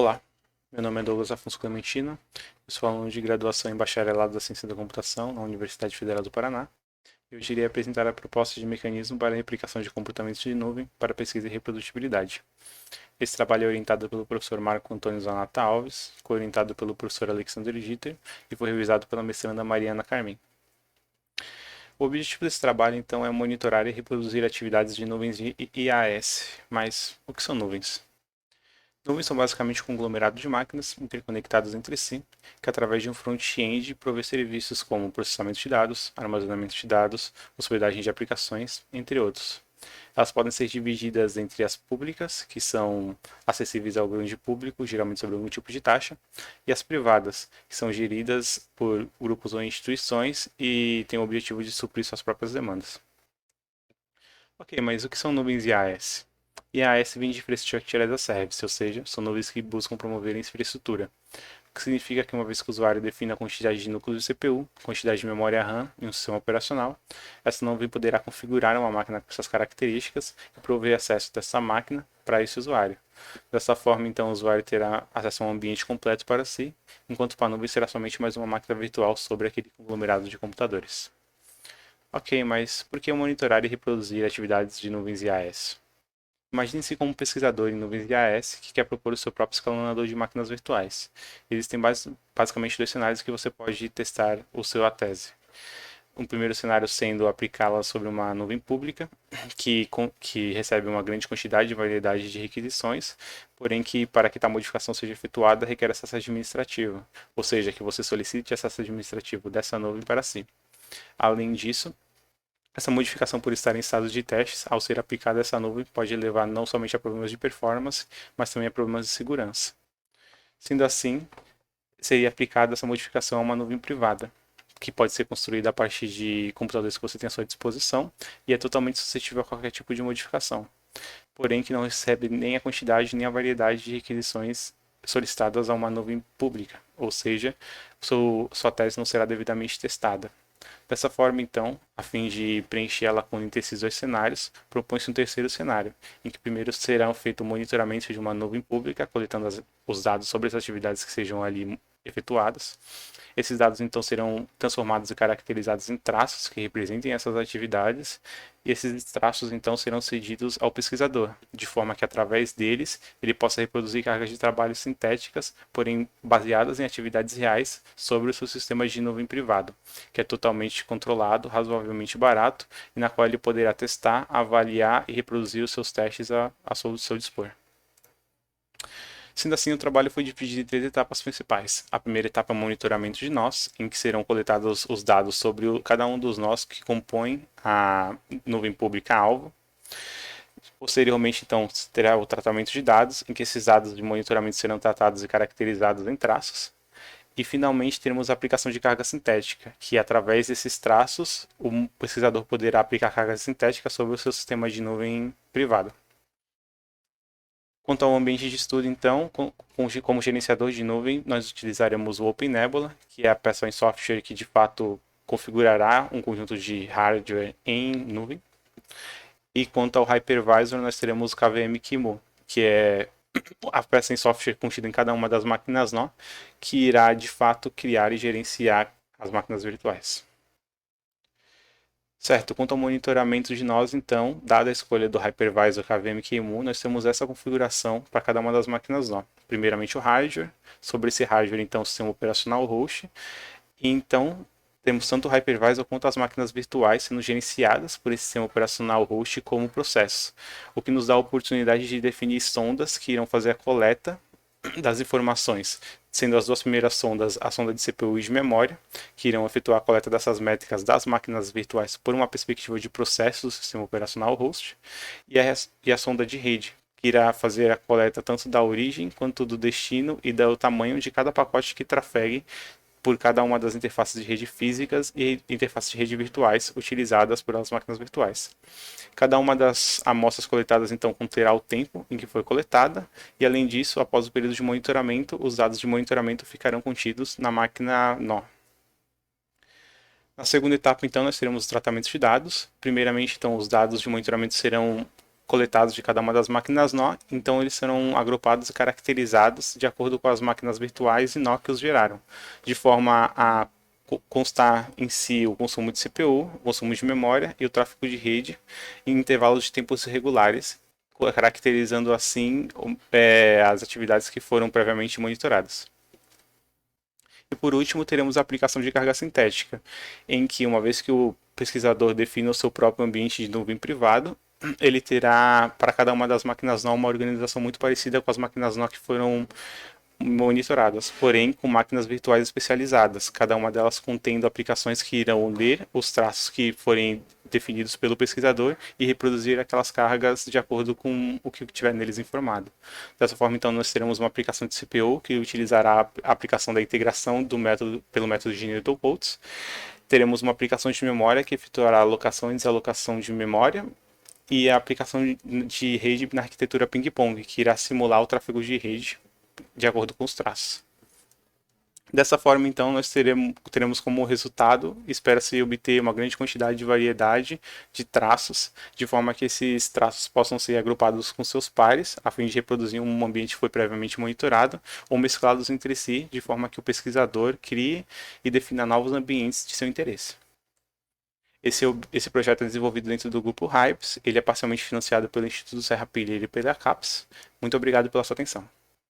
Olá, meu nome é Douglas Afonso Clementino, eu sou aluno de graduação em Bacharelado da Ciência da Computação na Universidade Federal do Paraná. Eu irei apresentar a proposta de mecanismo para a replicação de comportamentos de nuvem para pesquisa e reprodutibilidade. Esse trabalho é orientado pelo professor Marco Antônio Zanata Alves, co-orientado pelo professor Alexander Gitter e foi revisado pela mestranda Mariana Carmen. O objetivo desse trabalho, então, é monitorar e reproduzir atividades de nuvens de IaaS. Mas o que são nuvens? Nuvens são basicamente um conglomerado de máquinas interconectadas entre si, que através de um front-end provê serviços como processamento de dados, armazenamento de dados, hospedagem de aplicações, entre outros. Elas podem ser divididas entre as públicas, que são acessíveis ao grande público, geralmente sobre algum tipo de taxa, e as privadas, que são geridas por grupos ou instituições e têm o objetivo de suprir suas próprias demandas. Ok, mas o que são nuvens IaaS? IaaS vem de Infrastructure as a Service, ou seja, são nuvens que buscam promover a infraestrutura, o que significa que uma vez que o usuário define a quantidade de núcleos de CPU, quantidade de memória RAM em um sistema operacional, essa nuvem poderá configurar uma máquina com essas características e prover acesso dessa máquina para esse usuário. Dessa forma, então, o usuário terá acesso a um ambiente completo para si, enquanto para a nuvem será somente mais uma máquina virtual sobre aquele conglomerado de computadores. Ok, mas por que monitorar e reproduzir atividades de nuvens IaaS? Imagine-se como um pesquisador em nuvens IaaS que quer propor o seu próprio escalonador de máquinas virtuais. Existem basicamente dois cenários que você pode testar a sua tese. Um primeiro cenário sendo aplicá-la sobre uma nuvem pública, que recebe uma grande quantidade e variedade de requisições, porém que para que tal modificação seja efetuada requer acesso administrativo, ou seja, que você solicite acesso administrativo dessa nuvem para si. Além disso, essa modificação, por estar em estado de testes, ao ser aplicada essa nuvem, pode levar não somente a problemas de performance, mas também a problemas de segurança. Sendo assim, seria aplicada essa modificação a uma nuvem privada, que pode ser construída a partir de computadores que você tem à sua disposição e é totalmente suscetível a qualquer tipo de modificação, porém que não recebe nem a quantidade nem a variedade de requisições solicitadas a uma nuvem pública, ou seja, sua tese não será devidamente testada. Dessa forma, então, a fim de preencher a lacuna entre esses dois cenários, propõe-se um terceiro cenário, em que primeiro será feito o monitoramento de uma nuvem pública, coletando os dados sobre as atividades que sejam ali efetuadas. Esses dados, então, serão transformados e caracterizados em traços que representem essas atividades, e esses traços, então, serão cedidos ao pesquisador, de forma que, através deles, ele possa reproduzir cargas de trabalho sintéticas, porém baseadas em atividades reais sobre o seu sistema de nuvem privado, que é totalmente controlado, razoavelmente barato, e na qual ele poderá testar, avaliar e reproduzir os seus testes a seu dispor. Sendo assim, o trabalho foi dividido em três etapas principais. A primeira etapa é o monitoramento de nós, em que serão coletados os dados sobre cada um dos nós que compõem a nuvem pública alvo. Posteriormente, então, terá o tratamento de dados, em que esses dados de monitoramento serão tratados e caracterizados em traços. E, finalmente, teremos a aplicação de carga sintética, que, através desses traços, o pesquisador poderá aplicar carga sintética sobre o seu sistema de nuvem privado. Quanto ao ambiente de estudo, então, como gerenciador de nuvem, nós utilizaremos o OpenNebula, que é a peça em software que de fato configurará um conjunto de hardware em nuvem. E quanto ao hypervisor, nós teremos o KVM Kimo, que é a peça em software contida em cada uma das máquinas nó, que irá de fato criar e gerenciar as máquinas virtuais. Certo, quanto ao monitoramento de nós, então, dada a escolha do hypervisor KVM QEMU, nós temos essa configuração para cada uma das máquinas nó. Primeiramente o hardware, sobre esse hardware, então, o sistema operacional host, e então temos tanto o hypervisor quanto as máquinas virtuais sendo gerenciadas por esse sistema operacional host como processo, o que nos dá a oportunidade de definir sondas que irão fazer a coleta das informações, sendo as duas primeiras sondas a sonda de CPU e de memória, que irão efetuar a coleta dessas métricas das máquinas virtuais por uma perspectiva de processo do sistema operacional host, e a sonda de rede, que irá fazer a coleta tanto da origem quanto do destino e do tamanho de cada pacote que trafegue por cada uma das interfaces de rede físicas e interfaces de rede virtuais utilizadas pelas máquinas virtuais. Cada uma das amostras coletadas então conterá o tempo em que foi coletada e, além disso, após o período de monitoramento, os dados de monitoramento ficarão contidos na máquina nó. Na segunda etapa, então, nós teremos os tratamentos de dados. Primeiramente, então, os dados de monitoramento serão coletados de cada uma das máquinas nó, então eles serão agrupados e caracterizados de acordo com as máquinas virtuais e nó que os geraram, de forma a constar em si o consumo de CPU, o consumo de memória e o tráfego de rede em intervalos de tempos regulares, caracterizando assim as atividades que foram previamente monitoradas. E por último, teremos a aplicação de carga sintética, em que, uma vez que o pesquisador define o seu próprio ambiente de nuvem privado, ele terá para cada uma das máquinas nó uma organização muito parecida com as máquinas nó que foram monitoradas, porém com máquinas virtuais especializadas, cada uma delas contendo aplicações que irão ler os traços que forem definidos pelo pesquisador e reproduzir aquelas cargas de acordo com o que tiver neles informado. Dessa forma, então, nós teremos uma aplicação de CPU que utilizará a aplicação da integração do método pelo método de Needlecodes. Teremos uma aplicação de memória que efetuará a alocação e desalocação de memória e a aplicação de rede na arquitetura ping-pong, que irá simular o tráfego de rede de acordo com os traços. Dessa forma, então, nós teremos como resultado, espera-se obter uma grande quantidade de variedade de traços, de forma que esses traços possam ser agrupados com seus pares, a fim de reproduzir um ambiente que foi previamente monitorado, ou mesclados entre si, de forma que o pesquisador crie e defina novos ambientes de seu interesse. Esse projeto é desenvolvido dentro do grupo HYPES, ele é parcialmente financiado pelo Instituto Serra Pilheira e pela CAPES. Muito obrigado pela sua atenção.